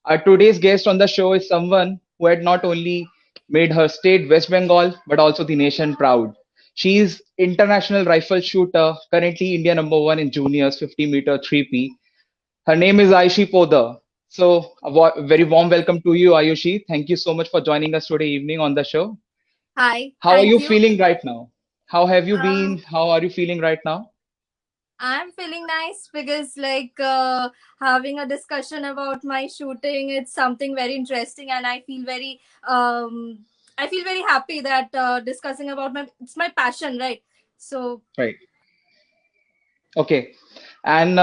Our today's guest on the show is someone who had not only made her state West Bengal but also the nation proud. She is international rifle shooter, currently India number one in juniors 50-meter 3P. Her name is Ayushi Podar. So, very warm welcome to you, Ayushi. Thank you so much for joining us today evening on the show. Hi, How are thank you you. feeling right now? How have you Uh, been? How are you feeling right now? I'm feeling nice because having a discussion about my shooting, it's something very interesting, and I feel very happy that discussing about it's my passion, right? So Right. Okay. And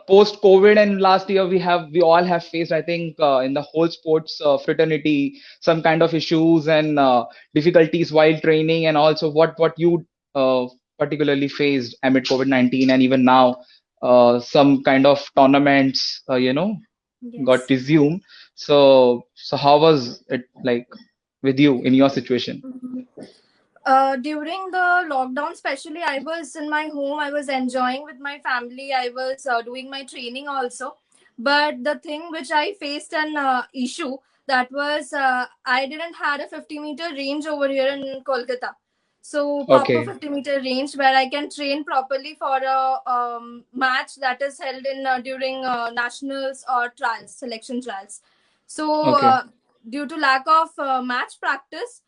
post COVID and last year, we all have faced, I think, in the whole sports fraternity, some kind of issues and difficulties while training, and also what you particularly faced amid COVID-19, and even now, some kind of tournaments, got yes. resumed. So how was it like with you in your situation? During the lockdown, especially, I was in my home. I was enjoying with my family. I was doing my training also. But the thing which I faced an issue, that was I didn't had a 50-meter range over here in Kolkata. So proper Okay. 50-meter range where I can train properly for a match that is held in during nationals or trials, selection trials. So Okay. due to lack of match practice,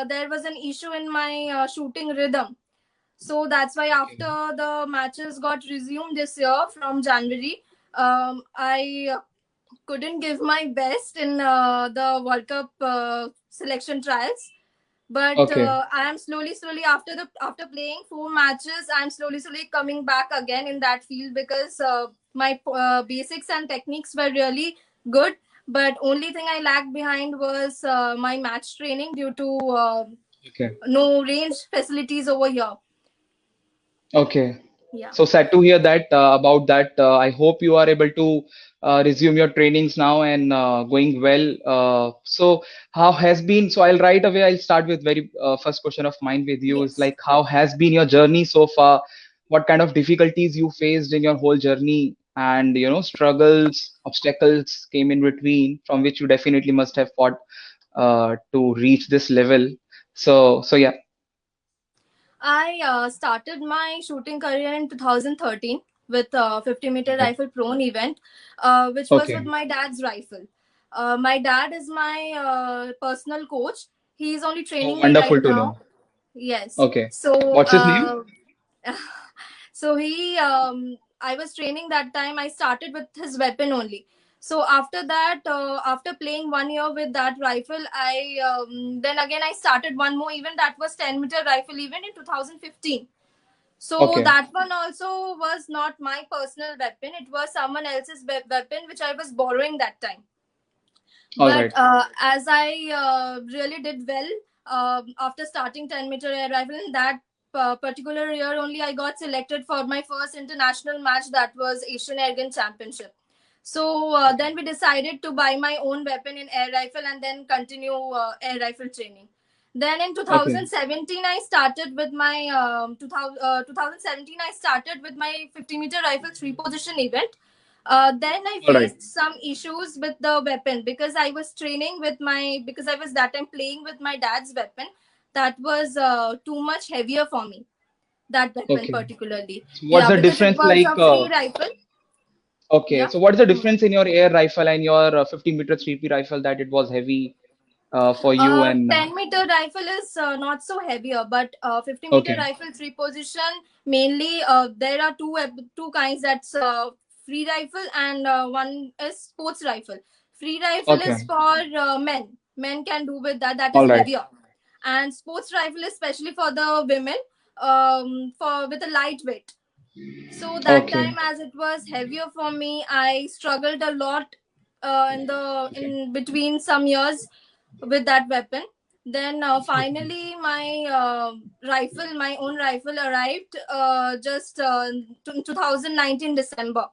there was an issue in my shooting rhythm. So that's why Okay. after the matches got resumed this year from January, I couldn't give my best in the World Cup selection trials. But Okay. I am slowly after playing 4 matches, I'm slowly coming back again in that field because my basics and techniques were really good. But only thing I lagged behind was my match training due to Okay. no range facilities over here. Okay. Yeah. So sad to hear that about that. I hope you are able to resume your trainings now and going well. So how has been? So I'll start with very first question of mine with you is Yes. like how has been your journey so far? What kind of difficulties you faced in your whole journey, and struggles, obstacles came in between from which you definitely must have fought to reach this level. So yeah. I started my shooting career in 2013 with 50-meter Okay. rifle prone event, which was with Okay. my dad's rifle. My dad is my personal coach. He's only Oh, training me wonderful right to now. know. Yes. Okay. So, What's his name? so I was training that time. I started with his weapon only. So after that, after playing 1 year with that rifle, I then again I started one more event that was 10-meter rifle event in 2015. So Okay. that one also was not my personal weapon. It was someone else's weapon which I was borrowing that time. All But right. as I really did well after starting 10-meter air rifle in that particular year only, I got selected for my first international match, that was Asian Air Gun Championship. So then we decided to buy my own weapon in air rifle and then continue air rifle training. Then in Okay. 2017, I started with my 2017. I started with my 50-meter rifle three position event. Then I All right. faced some issues with the weapon because I was training with my because I was that time playing with my dad's weapon. That was too much heavier for me. That weapon Okay. particularly, So what's yeah, the because it difference was like? a free rifle. Okay. Yeah. So what is the Hmm. difference in your air rifle and your 50-meter 3P rifle that it was heavy for you and 10-meter rifle is not so heavier, but 50-meter okay. rifle three position mainly. There are two kinds. That's free rifle and one is sports rifle. Free rifle is Okay. for men. Men can do with that. That is All right. heavier, and sports rifle is especially for the women. For with a lightweight. So that Okay. time, as it was heavier for me, I struggled a lot Okay. in between some years with that weapon. Then Okay. finally, my my own rifle, arrived just in 2019 December.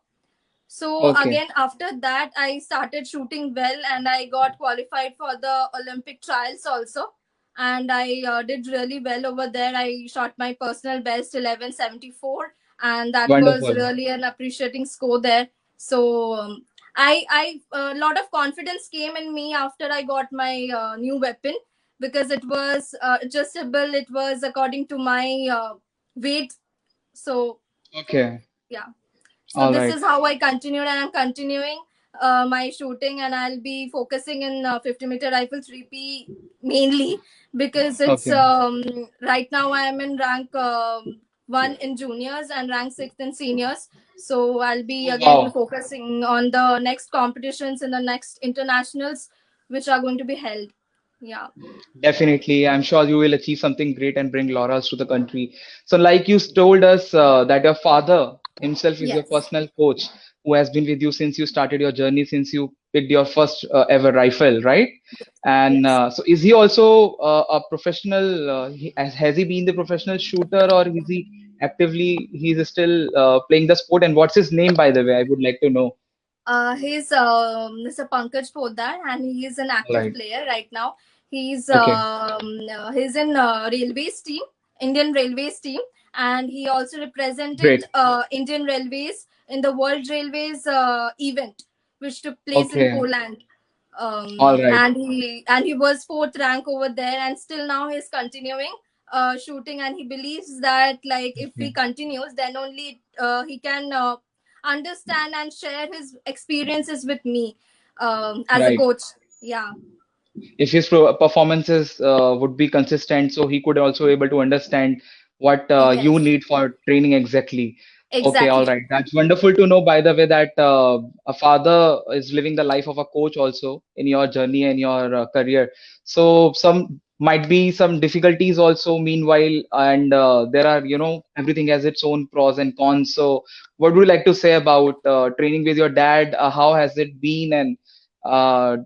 So Okay. again, after that, I started shooting well, and I got qualified for the Olympic trials also. And I did really well over there. I shot my personal best 1174, and that was Wonderful. really an appreciating score there. So I a lot of confidence came in me after I got my new weapon, because it was adjustable. It was according to my weight. So Okay. yeah. So All this right. is how I continued, and I'm continuing my shooting, and I'll be focusing in 50-meter rifle 3P mainly, because it's Okay. right now I am in rank 1 in juniors and rank 6 in seniors. So I'll be Oh, again wow. focusing on the next competitions and the next internationals which are going to be held. Yeah. Definitely, I'm sure you will achieve something great and bring laurels to the country. So, like you told us that your father himself is your Yes. personal coach who has been with you since you started your journey, since you picked your first ever rifle, right? And Yes. so, is he also a professional? Has he been the professional shooter, or is he actively? He's still playing the sport. And what's his name, by the way? I would like to know. He's Mr. Pankaj Poddar, and he is an All active right. player right now. Okay. He's in Railways team, Indian Railways team, and he also represented Great. Indian Railways in the World Railways event, which took place in Okay. Poland. All right. And he was fourth rank over there, and still now he's continuing shooting, and he believes that like if he Okay. continues, then only he can understand and share his experiences with me as a Right. coach. Yeah. If his performances would be consistent, so he could also able to understand what you Yes. need for training exactly. Okay, all Exactly. right. That's wonderful to know, by the way, that a father is living the life of a coach also in your journey and your career. So some might be some difficulties also meanwhile, and there are, everything has its own pros and cons. So what would you like to say about training with your dad? How has it been? And uh,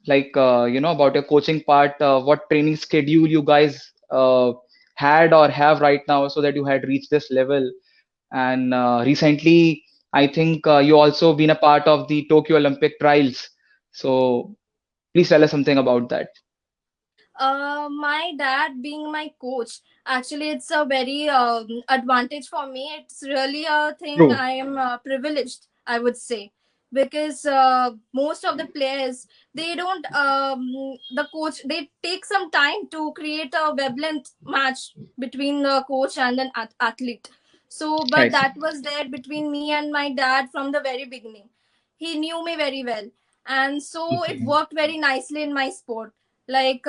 about your coaching part, what training schedule you guys had or have right now so that you had reached this level. And recently I think you also been a part of the Tokyo Olympic trials, so please tell us something about that. My dad being my coach, actually, it's a very advantage for me. It's really a thing. True. I am privileged, I would say, because most of the players, they don't the coach, they take some time to create a wavelength match between the coach and an athlete. So, but Right. that was there between me and my dad from the very beginning. He knew me very well, and so it Okay. worked very nicely in my sport. Like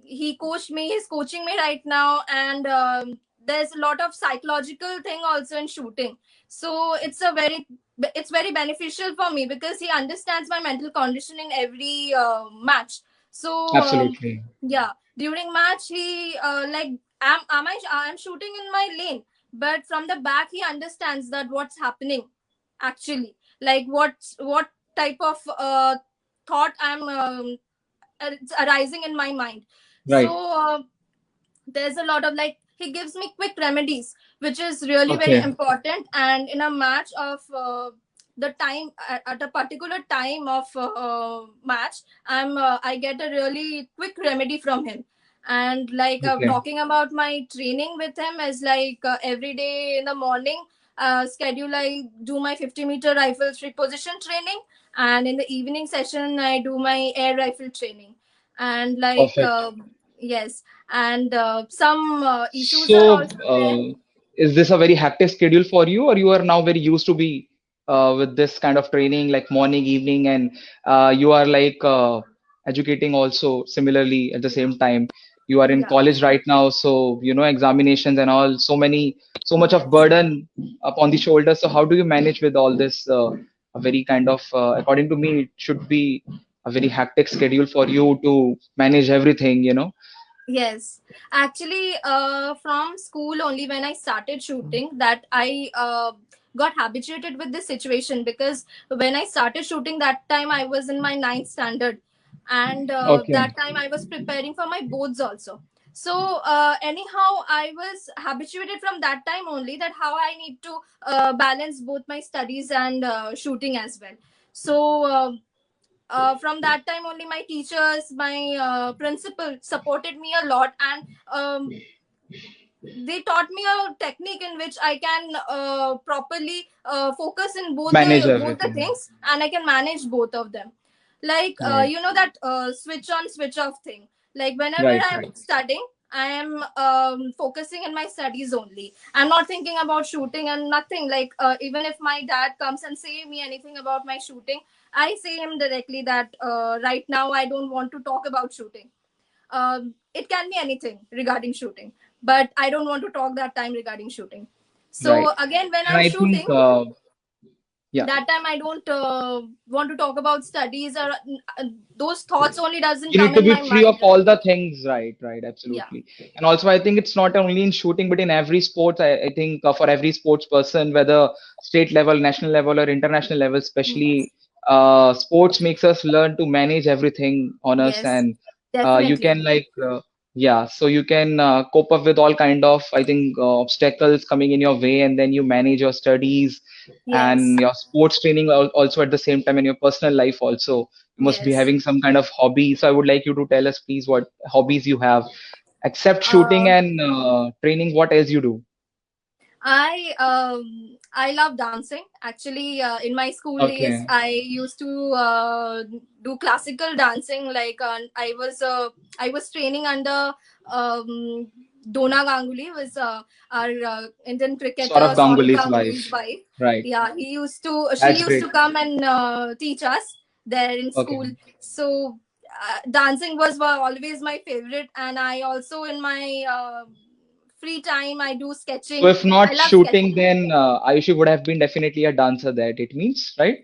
he coached me, he's coaching me right now, and there's a lot of psychological thing also in shooting. So it's very beneficial for me, because he understands my mental condition in every match. So Absolutely. yeah, during match he like I'm shooting in my lane, but from the back he understands that what's happening actually, like what type of thought I'm it's arising in my mind. So Right. there's a lot of like he gives me quick remedies, which is really very Okay. important. And in a match of the time at a particular time of match, I get a really quick remedy from him. And like Okay. talking about my training with him is like every day in the morning schedule, I do my 50-meter rifle street position training, and in the evening session I do my air rifle training. And like Perfect. yes, and some issues are So, also there. is this a very hectic schedule for you, or you are now very used to be with this kind of training, like morning, evening, and you are like educating also similarly at the same time? You are in Yeah. college right now, so examinations and all, so much of Yes. burden upon the shoulders. So, how do you manage with all this? A very kind of, according to me, it should be a very hectic schedule for you to manage everything. Yes, actually, from school only, when I started shooting, that I got habituated with this situation, because when I started shooting, that time I was in my ninth standard, and Okay. that time I was preparing for my boards also. So anyhow, I was habituated from that time only, that how I need to balance both my studies and shooting as well. So from that time only, my teachers, my principal supported me a lot. And they taught me a technique in which I can properly focus in Manage both the everything. things, and I can manage both of them. Like Right. that switch on switch off thing. Like whenever Right. I'm Right. studying, I am focusing in my studies only. I'm not thinking about shooting and nothing. Like even if my dad comes and say me anything about my shooting, I say him directly that right now I don't want to talk about shooting. It can be anything regarding shooting, but I don't want to talk that time regarding shooting. Right. So again, when And I'm I think, shooting, yeah, that time I don't want to talk about studies, or those thoughts only doesn't you come need to in be my free of mind. all the things. Right. Right. Yeah. Absolutely. And also, I think it's not only in shooting, but in every sport. I think for every sports person, whether state level, national level, or international level, Yes. especially, sports makes us learn to manage everything on us, Yes. and you Definitely. can like, yeah, so you can cope up with all kind of, I think, obstacles coming in your way, and then you manage your studies Yes. and your sports training also at the same time, and your personal life also. You must be Yes. having some kind of hobby. So I would like you to tell us, please, what hobbies you have, except shooting Uh, and training. What else you do? I love dancing. Actually, in my school days, Okay, I used to do classical dancing. Like I was training under um, Dona Ganguly, was our Indian cricketer sort of Saurav Ganguly's Ganguly's wife, wife. right? Yeah, she That's used great. to come and teach us there in Okay, school. So dancing was always my favorite, and I also in my free time I do so sketching. if not I love shooting, sketching. then Ayushi would have been definitely a dancer. That it means, right?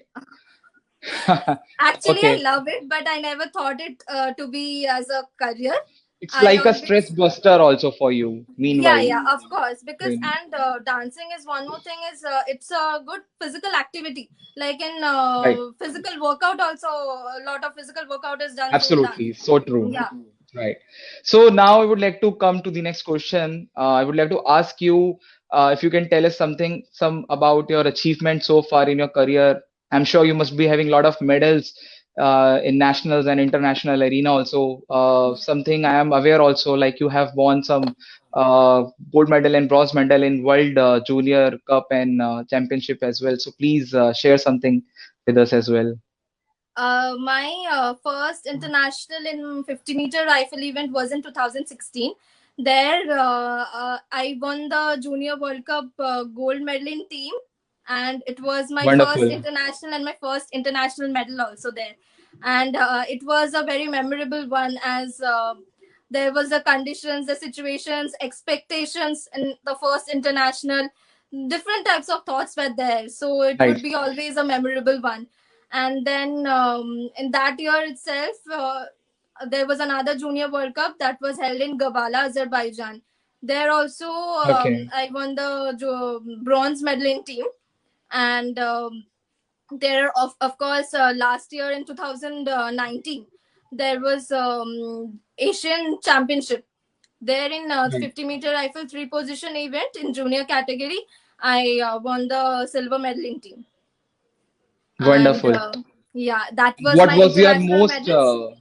Actually, I Okay, love it, but I never thought it to be as a career. it's I like a stress always, buster also for you. yeah, Meanwhile, yeah, of course, because training. and dancing is one more thing, is it's a good physical activity. Like in Right. physical workout, also a lot of physical workout is done through dance. Absolutely, so true. Yeah. Right. So now I would like to come to the next question. I would like to ask you if you can tell us something, some about your achievement so far in your career. I'm sure you must be having a lot of medals in nationals and international arena also. Something I am aware also, like you have won some gold medal and bronze medal in World Junior Cup and Championship as well. So please share something with us as well. My first international in 50-meter rifle event was in 2016. There, I won the Junior World Cup gold medal in team, and it was my first Wonderful. international and my first international medal also there. And it was a very memorable one, as there was the conditions, the situations, expectations in the first international. Different types of thoughts were there, so it would Right. be always a memorable one. And then in that year itself, there was another Junior World Cup that was held in Gabala, Azerbaijan. There also, Okay. I won the bronze medal in team. And there, of course, last year in 2019, there was Asian Championship. There in the Right. 50-meter rifle three position event in junior category, I won the silver medal in team. And Wonderful. yeah, that was What my was your international most, medals.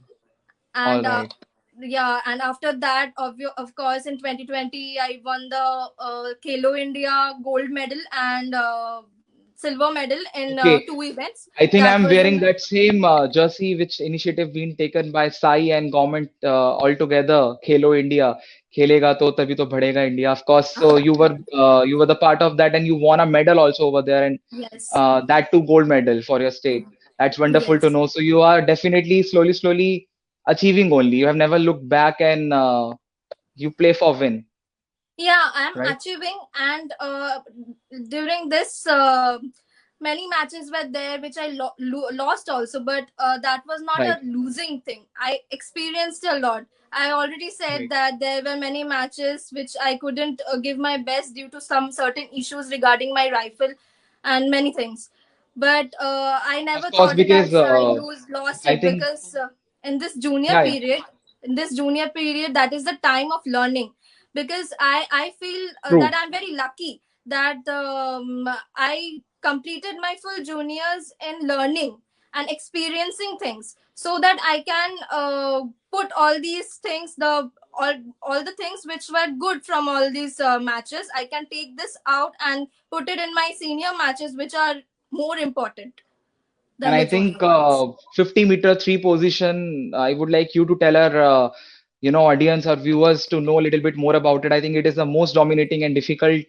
all And right, yeah, and after that, of course, in 2020 I won the Kelo India gold medal and silver medal in okay. two events. I think That I'm was wearing in, that same jersey, which initiative being taken by Sai and government all together. Khelo India, खेलेगा तो तभी तो बढ़ेगा India. Of course, so you were the part of that, and you won a medal also over there, and yes. that too gold medal for your state. That's wonderful to Yes. know. So you are definitely slowly achieving only. You have never looked back, and you play for win, Yeah, I'm right? achieving. And during this many matches were there which I lost also, but that was not a Right. losing thing. I experienced a lot. I already said Right. that there were many matches which I couldn't give my best due to some certain issues regarding my rifle and many things. But I Of never course, thought it because as I lost I it, think, because in this junior yeah, yeah, period, that is the time of learning. Because I feel that true. I'm very lucky that I completed my full juniors in learning. and experiencing things, so that I can put all these things, all the things which were good from all these matches, I can take this out and put it in my senior matches, which are more important And than I the junior think ones. 50-meter three position, I would like you to tell our audience or viewers to know a little bit more about it. I think it is the most dominating and difficult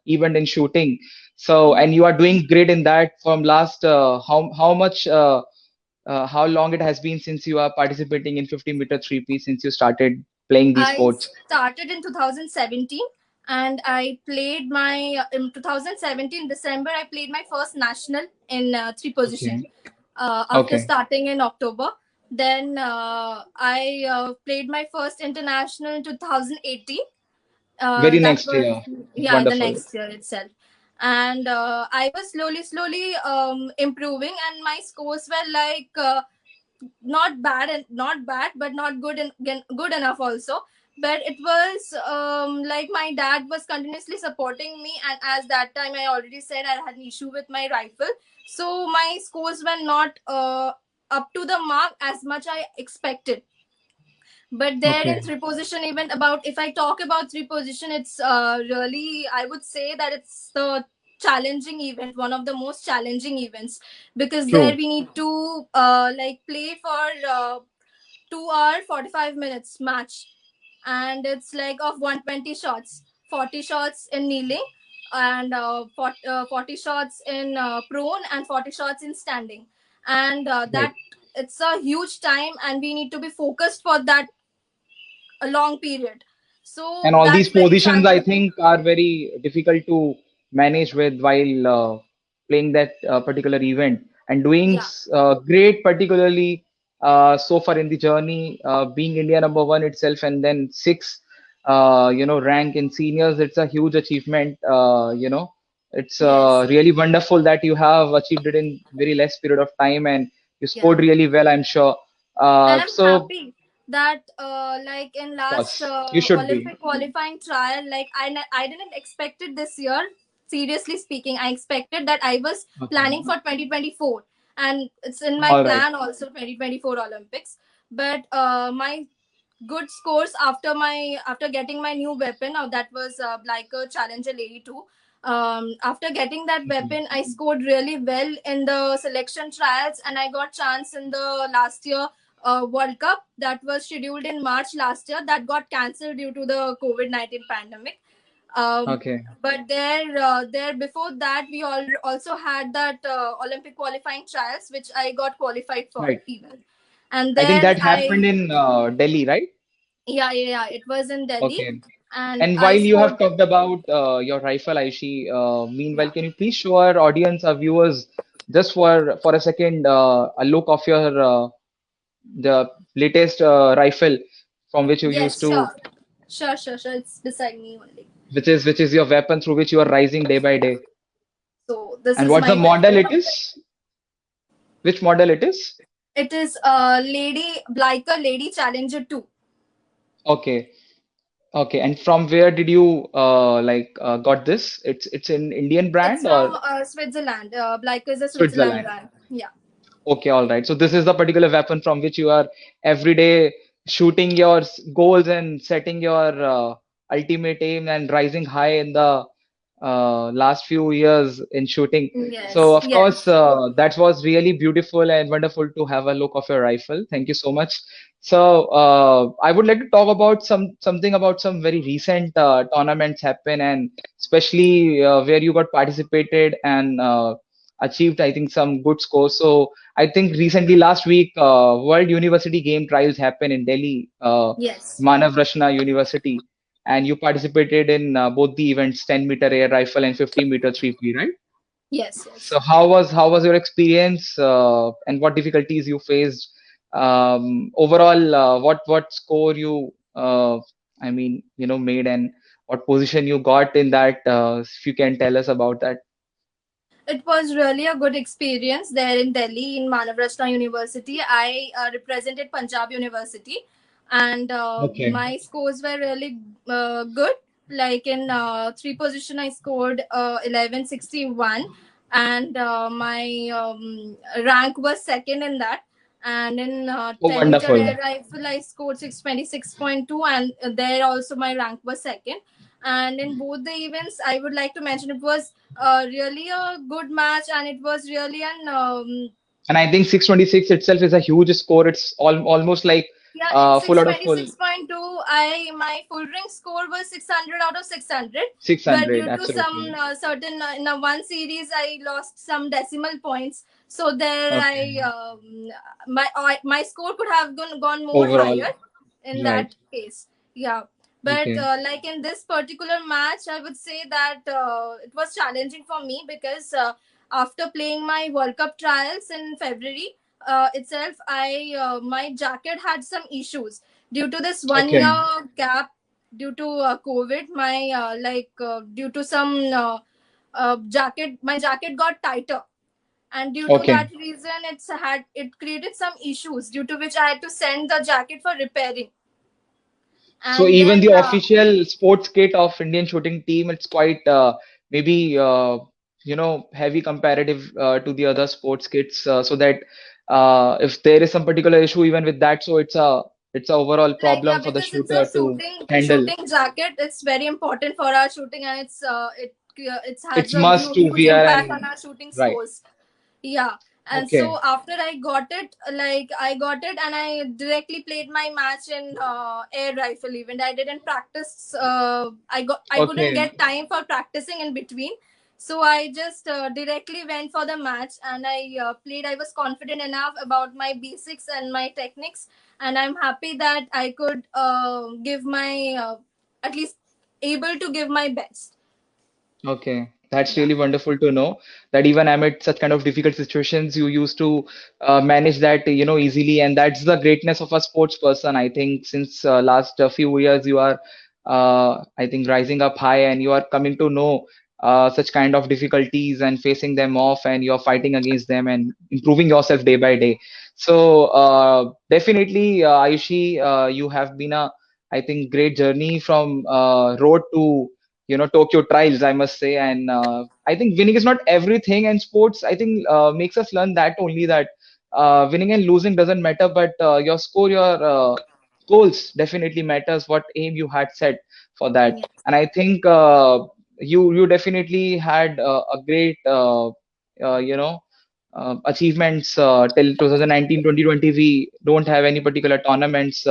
event in shooting. So, and you are doing great in that from last how much how long it has been since you are participating in 50-meter three piece since you started playing these I sports? started in 2017, and I played my in 2017 December. I played my first national in three position. Okay. After Okay. starting in October, then I played my first international in 2018. Very That next was, year. yeah, the Wonderful. next year itself. And I was slowly improving, and my scores were like not bad, and not bad but not good, and good enough also. But it was like my dad was continuously supporting me, and as that time I already said, I had an issue with my rifle, so my scores were not up to the mark as much I expected. But there in Okay. three position event, about if I talk about three position, it's really, I would say that it's the challenging event, one of the most challenging events, because there True. we need to like play for 2 hour 45 minutes match, and it's like of 120 shots, 40 shots in kneeling, and 40 shots in prone, and 40 shots in standing. And that, Right. it's a huge time, and we need to be focused for that a long period. And So all these that's very positions, I challenging. think, are very difficult to manage with while playing that particular event and doing Yeah. great, particularly so far in the journey, being India number one itself, and then six, rank in seniors. It's a huge achievement. It's Yes. really wonderful that you have achieved it in very less period of time, and you Yeah. scored really well, I'm sure. And I'm So, happy that like in of last course, you should be. Olympic qualifying trial, like I didn't expect it this year. Seriously speaking, I expected that, I was Okay. planning for 2024, and it's in my All right. plan also 2024 Olympics. But my good scores after my, after getting my new weapon, that was like a Challenger Lady 2. After getting that Okay. weapon, I scored really well in the selection trials, and I got chance in the last year World Cup that was scheduled in March last year, that got cancelled due to the COVID-19 pandemic. Um, Okay. but there before that, we all also had that Olympic qualifying trials, which I got qualified for Right. even. And I think there that happened I, in Delhi, right? yeah, it was in Delhi, Okay. and And I while you have scored. talked about your rifle, Aishi, meanwhile, Yeah. can you please show our audience, our viewers, just for a second, a look of your the latest rifle from which you used Yes, to, sure. It's beside me only. which is your weapon through which you are rising day by day. So this And is what's the my model weapon. it is? Which model it is? It is lady, like a lady Challenger 2. Okay. Okay. And from where did you got this? It's an Indian It's brand from or Switzerland. Black is a Switzerland Switzerland? brand. Yeah. Okay, all right. So this is the particular weapon from which you are every day shooting your goals and setting your ultimate aim and rising high in the last few years in shooting. So Yes. of course, Yes. that was really beautiful and wonderful to have a look of your rifle. Thank you so much. So I would like to talk about something about some very recent tournaments happen and especially where you got participated and achieved, I think, some good scores. So I think recently last week, World University Game Trials happened in Delhi, Yes. Manav Rashna University, and you participated in both the events, 10-meter air rifle and 50-meter 3P, right? Yes. So Yes. how was your experience and what difficulties you faced? Overall, what score you made and what position you got in that? If you can tell us about that. It was really a good experience there in Delhi in Manavrashna University. I represented Punjab University, and Okay. my scores were really good. Like in three position, I scored 1161. and my rank was second in that. And in Oh, 10 meter wonderful. air rifle, I scored 626.2, and there also my rank was second. And in both the events, I would like to mention it was really a good match, and it was really an And I think 626 itself is a huge score. It's almost like yeah, it's full out of full 626.2. My full ring score was 600 out of 600, but 600. due to some Absolutely. certain in a one series I lost some decimal points. So there Okay. my score could have gone more Overall, higher in right. that case. Yeah. But Okay. like in this particular match, I would say that it was challenging for me because after playing my World Cup trials in February itself, I my jacket had some issues due to this one Okay. year gap due to COVID. My due to some jacket, my jacket got tighter, and due to Okay. that reason, it created some issues due to which I had to send the jacket for repairing. So And even then the official sports kit of Indian shooting team, it's quite maybe heavy comparative to the other sports kits. So that if there is some particular issue even with that, so it's a overall like yeah, problem for the because it's a shooter to handle. shooting jacket, it's very important for our shooting, and it has It's a must to huge wear impact on and our shooting right. scores. Yeah. And so Okay. after I got it, and I directly played my match in air rifle event. I didn't practice. I couldn't Okay. get time for practicing in between. So I just directly went for the match, and I played. I was confident enough about my basics and my techniques, and I'm happy that I could give my at least able to give my best. Okay, that's Yeah. really wonderful to know that even amid such kind of difficult situations, you used to manage that, easily. And that's the greatness of a sports person. I think since last few years, you are, I think, rising up high and you are coming to know such kind of difficulties and facing them off, and you're fighting against them and improving yourself day by day. So definitely, Ayushi, you have been I think, great journey from road to Tokyo trials, I must say. And I think winning is not everything, and sports, I think, makes us learn that only that winning and losing doesn't matter, but your score, your goals definitely matters, what aim you had set for that. Yeah. And I think you definitely had a great uh, you know achievements till 2019 2020. We don't have any particular tournaments,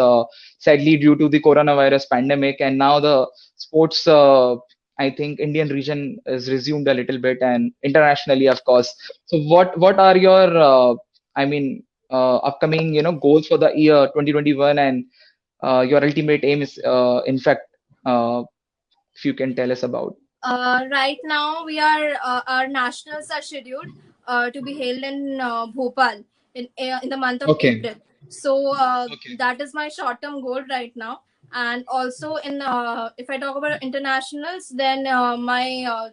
sadly, due to the coronavirus pandemic. And now the sports, I think, Indian region is resumed a little bit, and internationally, of course. So what are your I mean upcoming goals for the year 2021, and your ultimate aim is, in fact, uh, if you can tell us about. Right now, our nationals are scheduled to be held in Bhopal in the month of Okay. April. So Okay. that is my short term goal right now. And also, in if I talk about internationals, then my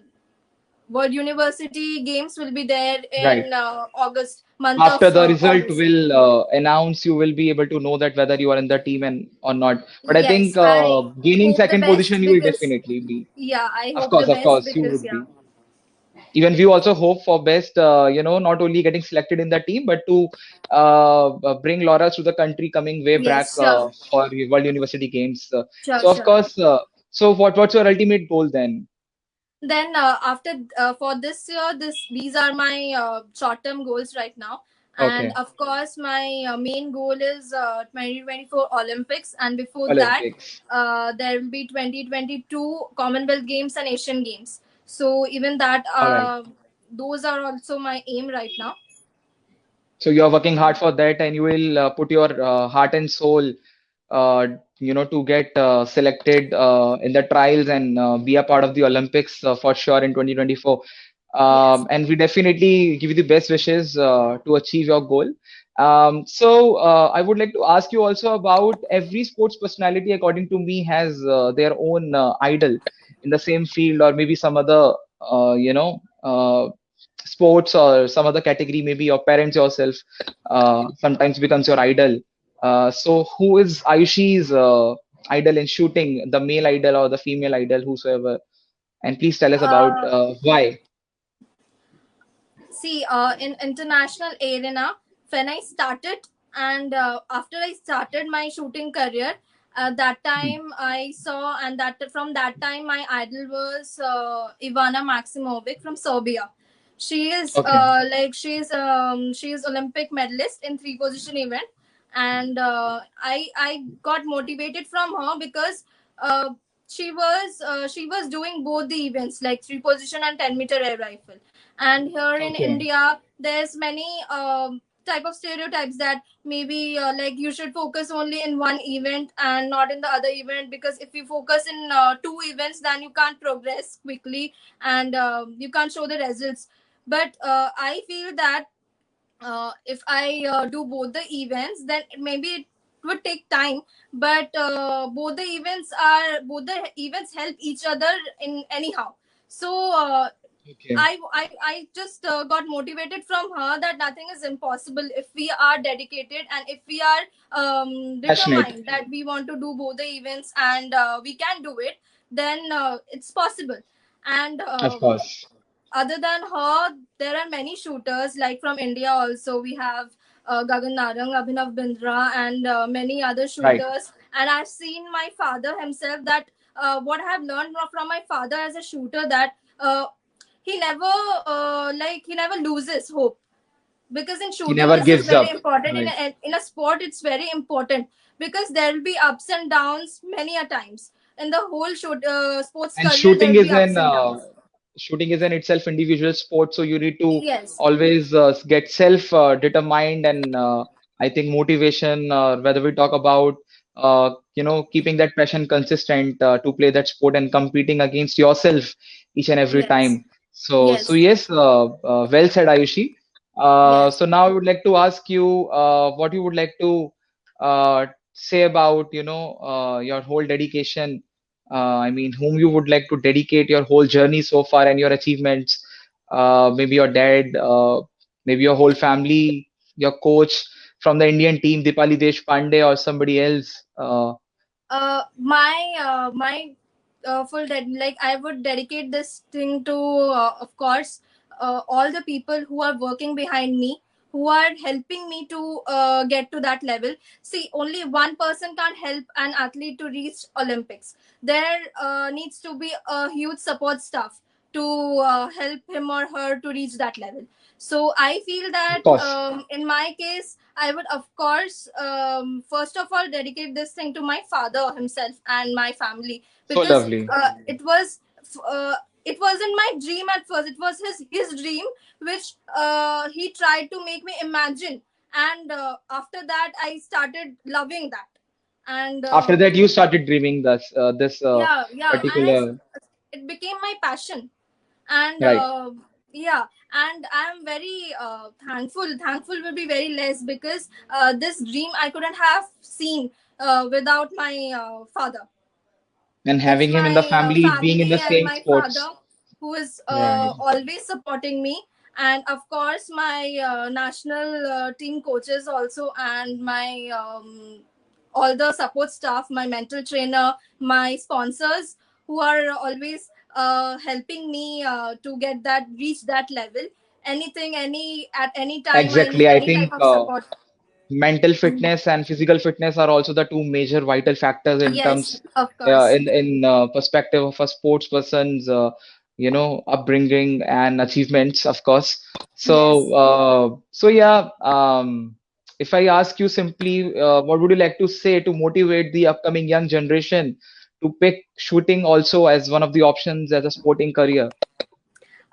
World University Games will be there Right. in August, month of After the result August. will announce, you will be able to know that whether you are in the team and or not. But I think Yes, I gaining hope the second position, best you will because definitely be. yeah, I Of hope the course, of best course, you because would yeah. be. Even we also hope for best, not only getting selected in the team, but to bring laurels to the country coming way back Yes, sure, for World University Games. sure, So of sure. course, so what's your ultimate goal then? Then after for this year, this these are my short term goals right now. And Okay, of course my main goal is 2024 Olympics, and before that Olympics. there will be 2022 Commonwealth Games and Asian Games. So even that All right. those are also my aim right now. So you are working hard for that, and you will put your heart and soul, to get selected in the trials and be a part of the Olympics for sure in 2024. Yes. And we definitely give you the best wishes to achieve your goal. So I would like to ask you also about every sports personality, according to me, has their own idol in the same field, or maybe some other, sports or some other category. Maybe your parents, yourself, sometimes becomes your idol. So who is Ayushi's idol in shooting, the male idol or the female idol, whosoever? And please tell us about Uh, why. See, in international arena, when I started, and after I started my shooting career, that Hmm. time I saw, and that from that time my idol was Ivana Maximovic from Serbia. She is Okay. she is Olympic medalist in three position event, and I got motivated from her because uh, she was doing both the events like three position and 10-meter air rifle. And here in Okay. India there's many type of stereotypes that maybe like you should focus only in one event and not in the other event, because if you focus in two events then you can't progress quickly, and you can't show the results. But I feel that if I do both the events, then maybe it would take time. But both the events help each other in anyhow. So Okay. I just got motivated from her that nothing is impossible if we are dedicated and if we are Passionate. determined that we want to do both the events, and we can do it, then it's possible. And Of course. other than her, there are many shooters like from India also. We have Gagan Narang, Abhinav Bindra, and many other Right. shooters. And I've seen my father himself that what I have learned from my father as a shooter, that he never he never loses hope, because in He shooting never this is gives very up. important. Right. In a sport it's very important, because there will be ups and downs many a times in the whole sports And career. There will be ups and downs. shooting is an itself individual sport, so you need to Yes, always get self determined and I think motivation. Whether we talk about keeping that passion consistent to play that sport and competing against yourself each and every yes, time. So yes, yes, well said, Ayushi. yes. So now I would like to ask you what you would like to say about your whole dedication. I mean, whom you would like to dedicate your whole journey so far and your achievements. Maybe your dad, maybe your whole family, your coach from the Indian team, Dipali Deshpande, or somebody else. My like I would dedicate this thing to of course all the people who are working behind me, who are helping me to get to that level. See, only one person can't help an athlete to reach Olympics. There needs to be a huge support staff to help him or her to reach that level. So I feel Of that course, in my case I would, of course, first of all, dedicate this thing to my father himself and my family, so because lovely. uh, it wasn't my dream at first. It was his dream, which he tried to make me imagine, and after that, I started loving that. And After that, you started dreaming this yeah, yeah, and particular it became my passion. And right. yeah, and I'm very thankful will be very less, because this dream I couldn't have seen without my father. And It's having him in the my family, being in family the and same my father sports. who is Right. always supporting me, and of course my national team coaches also, and my all the support staff, my mental trainer, my sponsors, who are always helping me to get that reach that level. Anything, any at any time I Exactly. need I any type think of support. mental fitness and physical fitness are also the two major vital factors in Yes, terms of course. in perspective of a sports person's upbringing and achievements, of course. Yes. So yeah, if I ask you simply, what would you like to say to motivate the upcoming young generation to pick shooting also as one of the options as a sporting career?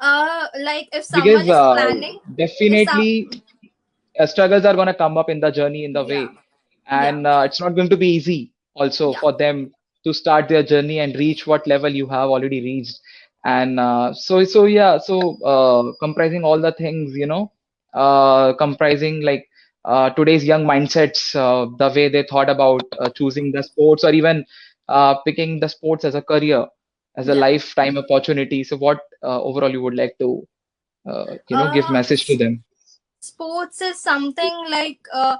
Like if someone Because is planning, if some definitely struggles are going to come up in the journey, in the yeah, way, yeah, and it's not going to be easy also yeah, for them to start their journey and reach what level you have already reached. And comprising all the things, comprising like today's young mindsets, the way they thought about choosing the sports or even picking the sports as a career, as a yeah. lifetime opportunity. So what overall you would like to give uh message to them? Sports is something like I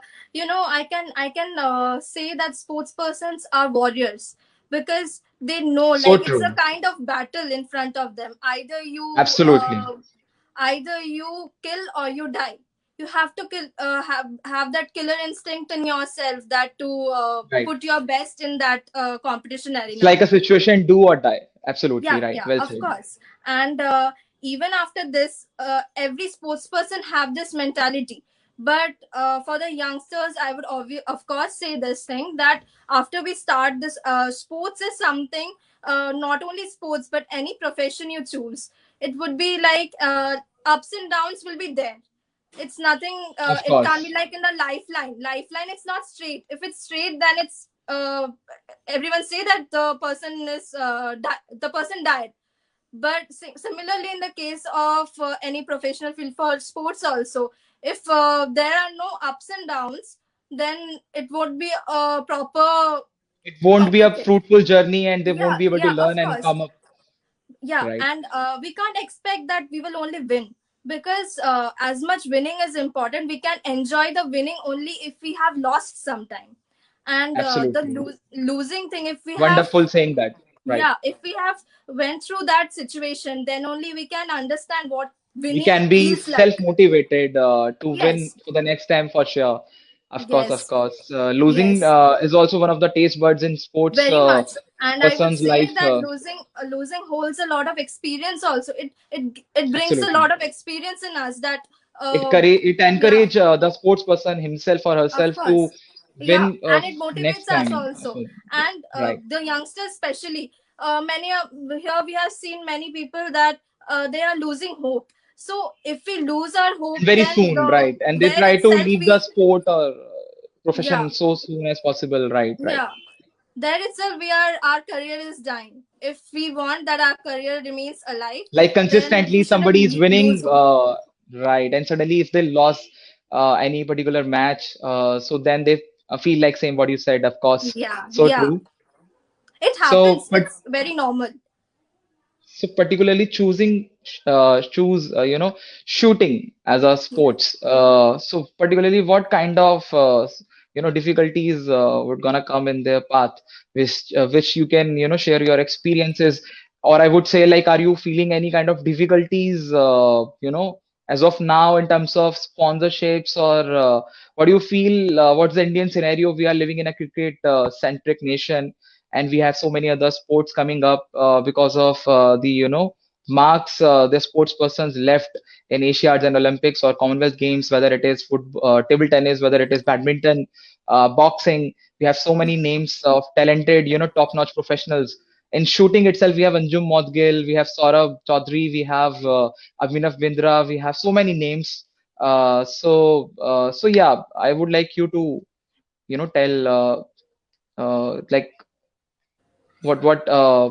can say that sports persons are warriors, because they know So like it's a true. kind of battle in front of them. Either you Absolutely. either you kill or you die. You have to kill, have that killer instinct in yourself, that to Right. put your best in that competition It's arena. like a situation, do or die. Absolutely Yeah, right. yeah, Well of said. course. And even after this, every sports person have this mentality. But for the youngsters, I would of course say this thing, that after we start this, sports is something, not only sports but any profession you choose, it would be like, ups and downs will be there. It's nothing, Of it can't be course. like in a lifeline. It's not straight. If it's straight, then it's, everyone say that the person is, the person died. But similarly, in the case of any professional field for sports also, if there are no ups and downs, then it won't be a proper It won't be a competition. fruitful journey and they won't Yeah, be able to yeah, learn of and course. come up. Yeah, Right. and we can't expect that we will only win, because as much winning is important, we can enjoy the winning only if we have lost sometime. And the Absolutely. losing thing, if we have, Wonderful saying that. Right. yeah, if we have went through that situation, then only we can understand what We winning can be feels like. self-motivated to win Yes, for the next time for sure. Of course, of yes, course. Losing yes, is also one of the taste buds in sports very much. And I would person's say life. that losing holds a lot of experience also. It brings a Absolutely. lot of experience in us, that It yeah, encourage the sports person himself or of herself to course. Yeah, win and it next motivates us time. also. So, And right. the youngsters especially, many here we have seen many people that they are losing hope. So if we lose our hope, And very then soon, right? And they there try to itself leave the we, sport or yeah, profession so soon as possible. Right, right. yeah, there itself we are, our career is dying. If we want that our career remains alive, Like then we consistently shouldn't somebody is lose winning, hope. right? And suddenly if they lost any particular match, so then they feel like saying what you said, of course. Yeah, So yeah, true. it So, happens, but it's very normal. so particularly choose shooting as a Yeah. sports. So particularly what kind of difficulties would gonna come in their path, which you can share your experiences, or I would say like are you feeling any kind of difficulties as of now in terms of sponsorships or what do you feel? What's the Indian scenario? We are living in a cricket centric nation and we have so many other sports coming up because of the marks the sports persons left in Asiads and Olympics or Commonwealth Games, whether it is table tennis, whether it is badminton, boxing. We have so many names of talented, top-notch professionals. In shooting itself, we have Anjum Modgil, we have Saurabh Chaudhary, we have Abhinav Bindra, we have so many names. So yeah, I would like you to, tell like what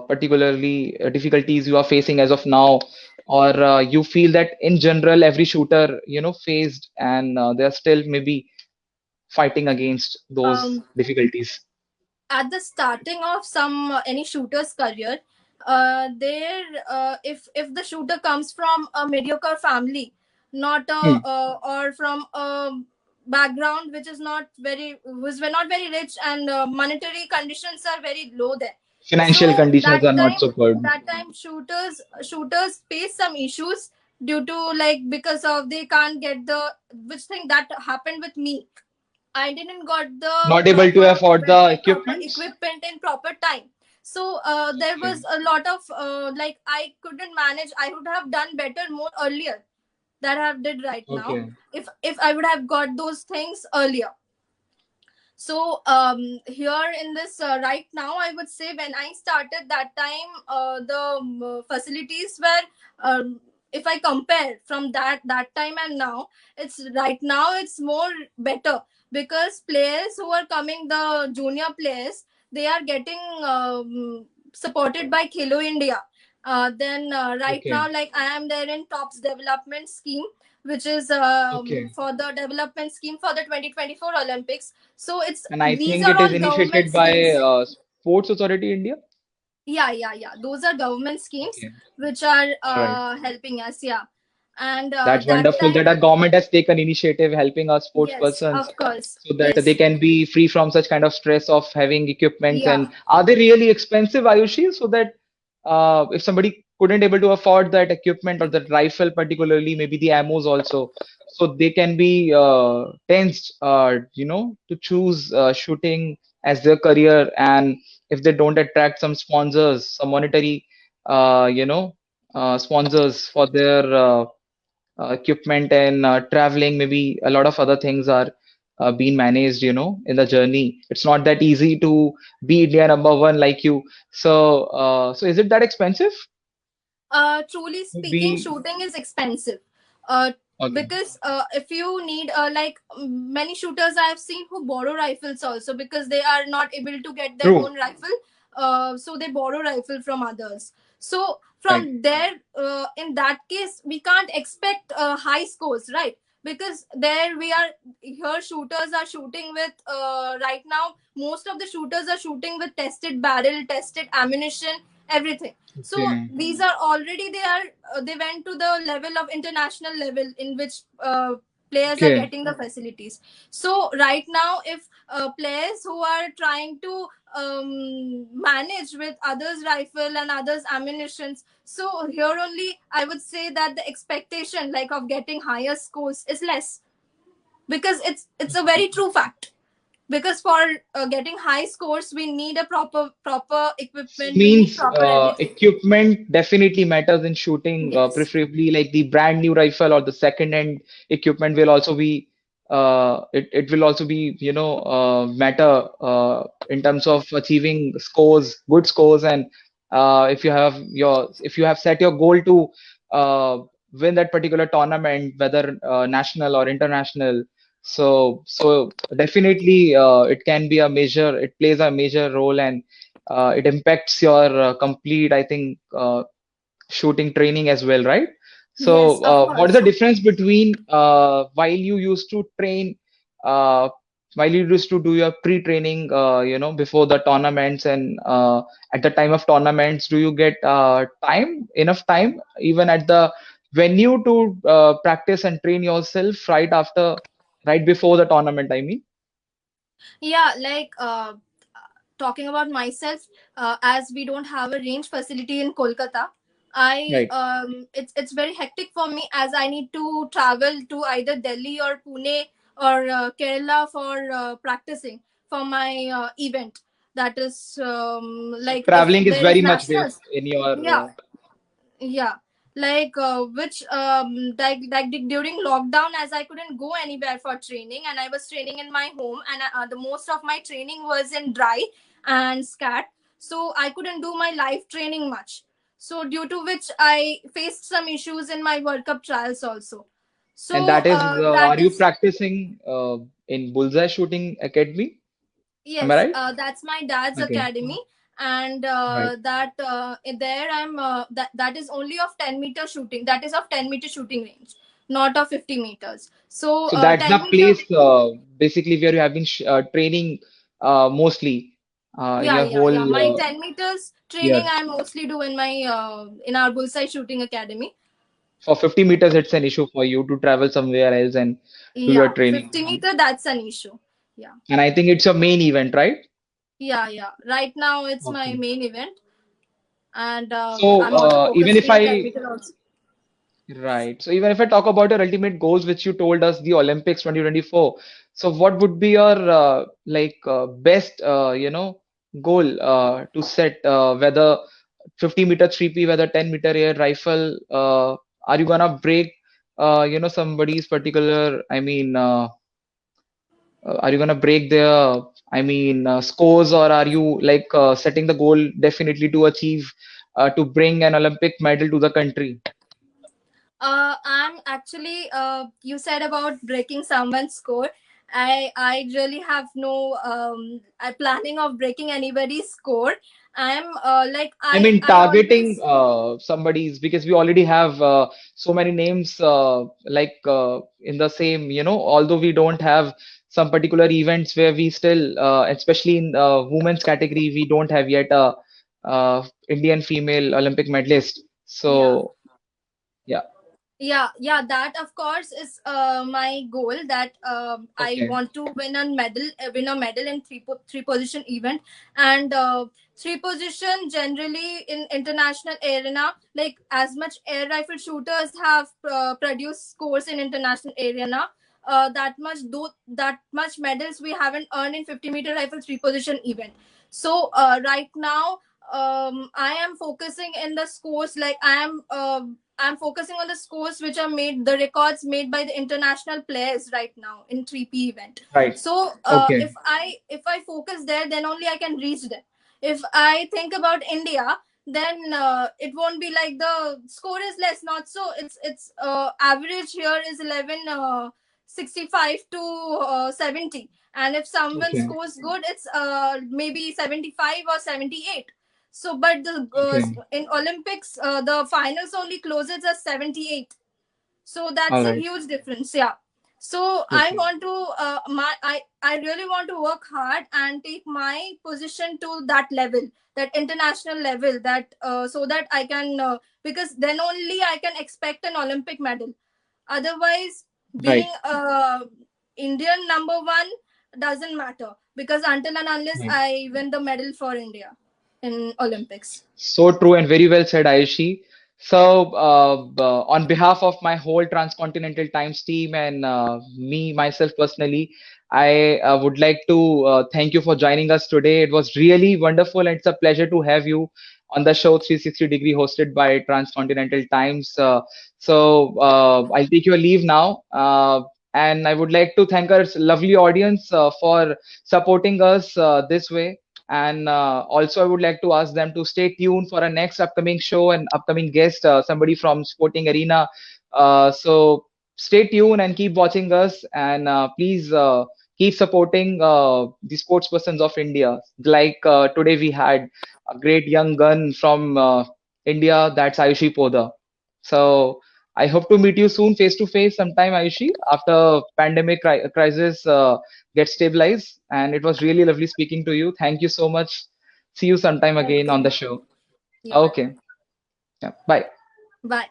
particularly difficulties you are facing as of now, or you feel that in general every shooter faced and they're still maybe fighting against those um difficulties. at the starting of some any shooter's career, there if the shooter comes from a mediocre family, not a Hmm. or from a background which is not very, was not very rich, and monetary conditions are very low there. Financial So conditions are not so good. that time shooters face some issues, due to like, because of they can't get the, which thing that happened with me. I didn't got the Not able to proper afford the equipments. equipment in proper time. So there Okay. was a lot of like, I couldn't manage. I would have done better more earlier that I have did right now, Okay. if I would have got those things earlier. So here in this right now, I would say when I started that time, the facilities were, if I compare from that time and now, it's right now it's more better, because players who are coming, the junior players, they are getting supported by Khelo India. Then right now, Okay. like I am there in Tops Development Scheme, which is Okay. for the development scheme for the 2024 Olympics. So it's, And I these think are it is all government initiated by schemes. Sports Authority India. Yeah, yeah, yeah. Those are government schemes Okay. which are All right. helping us. Yeah, and That's that wonderful that time, our government has taken initiative helping our sports yes, persons of course, so that they yes, can be free from such kind of stress of having equipments. yeah. And are they really expensive, Ayushi? So that if somebody couldn't able to afford that equipment or that rifle, particularly maybe the ammos also. So they can be tensed, to choose shooting as their career, and if they don't attract some sponsors, some monetary, sponsors for their equipment and traveling, maybe a lot of other things are being managed, in the journey. It's not that easy to be India number one like you. So is it that expensive Truly to speaking, be? shooting is expensive. Uh, Okay, because if you need like many shooters I have seen who borrow rifles also because they are not able to get their true, own rifle. So they borrow rifle from others. So right. from there, in that case, we can't expect high scores, right? Because there we are here, shooters are shooting with right now. Most of the shooters are shooting with tested barrel, tested ammunition, everything. So Okay, these are already they went to the level of international level in which players are okay. getting the facilities. So right now if players who are trying to manage with others rifle and others ammunitions, so here only I would say that the expectation like of getting higher scores is less, because it's a very true fact. Because for getting high scores we need a proper So equipment, we need means proper everything. equipment definitely matters in shooting, Yes. preferably like the brand new rifle or the second hand equipment will also be it will also be matter in terms of achieving scores, good scores, and if you have set your goal to uh, win that particular tournament, whether national or international. So definitely it can be a major, it plays a major role, and it impacts your complete, I think, shooting training as well, right? Yes, So, of what is the course. difference between while you used to train, uh, while you used to do your pre-training, before the tournaments, and at the time of tournaments, do you get enough time, even at the venue to practice and train yourself right before the tournament, I mean? Yeah, like talking about myself, as we don't have a range facility in Kolkata, I Right. it's very hectic for me as I need to travel to either Delhi or Pune or Kerala for practicing for my event. That is So like if traveling is there is very much there nationals. in your Yeah, yeah, like which like during lockdown, as I couldn't go anywhere for training and I was training in my home, and the most of my training was in dry and scat, so I couldn't do my live training much. So due to which I faced some issues in my World Cup trials also. And So that is, that are you is practicing in Bullseye Shooting Academy? Am I yes, right? that's my dad's Okay. academy, and Right. that there I'm that is only of 10-meter shooting. That is of 10-meter shooting range, not of 50 meters. So So that's the 10-meter. place basically where you have been training mostly in Yeah, your yeah, yeah. whole My 10 meters training year. I mostly do in my in our bullseye shooting academy. For 50 meters, it's an issue for you to travel somewhere else and do your Yeah, training. 50-meter that's an issue. Yeah, And I think it's your main event, right? yeah, yeah. Right now it's my Okay. main event, and So I'm also even focusing if in 10 I meter also. Right. So even if I talk about your ultimate goals, which you told us, the Olympics 2024, so what would be your best goal to set, whether 50-meter 3P, whether 10-meter air rifle, are you gonna break somebody's particular, I mean, are you gonna break their, I mean, scores, or are you like setting the goal definitely to achieve to bring an Olympic medal to the country? I'm actually. You said about breaking someone's score. I really have no planning of breaking anybody's score. I'm like I mean, I targeting always. somebody's, because we already have so many names in the same, although we don't have some particular events where we still, especially in women's category, we don't have yet a Indian female Olympic medalist. Yeah. So, yeah. Yeah, that of course is my goal, that I Okay, want to win a medal in three position event. And three position generally in international arena, like as much air rifle shooters have produced scores in international arena, that much medals we haven't earned in 50-meter rifle three position event. So right now, I am focusing in the scores, like I'm focusing on the scores which are made, the records made by the international players right now in 3P event. right. So Okay, if I focus there, then only I can reach there. If I think about India, then it won't be like the score is less. Not so. It's average here is 11 65 to 70, and if someone okay, scores good, it's maybe 75 or 78. So, but the okay. in Olympics, the finals only closes at 78. So that's All a right. huge difference. Yeah. So I Okay, want to I really want to work hard and take my position to that level, that international level, that so that I can because then only I can expect an Olympic medal. Otherwise, being right, Indian number one doesn't matter, because until and unless right. I win the medal for India in Olympics. So true and very well said, Ayushi. So, on behalf of my whole Transcontinental Times team and me, myself personally, I would like to thank you for joining us today. It was really wonderful, and it's a pleasure to have you on the show 360 Degree, hosted by Transcontinental Times. I'll take your leave now. And I would like to thank our lovely audience for supporting us this way. And also, I would like to ask them to stay tuned for our next upcoming show and upcoming guest, somebody from Sporting Arena. So stay tuned and keep watching us, and please keep supporting the sports persons of India. Like today, we had a great young gun from India, that's Ayushi Poda. So I hope to meet you soon, face to face, sometime, Ayushi, after pandemic crisis get stabilized. And it was really lovely speaking to you. Thank you so much. See you sometime again on the Okay. show. Yeah. Okay. Yeah. Bye. Bye.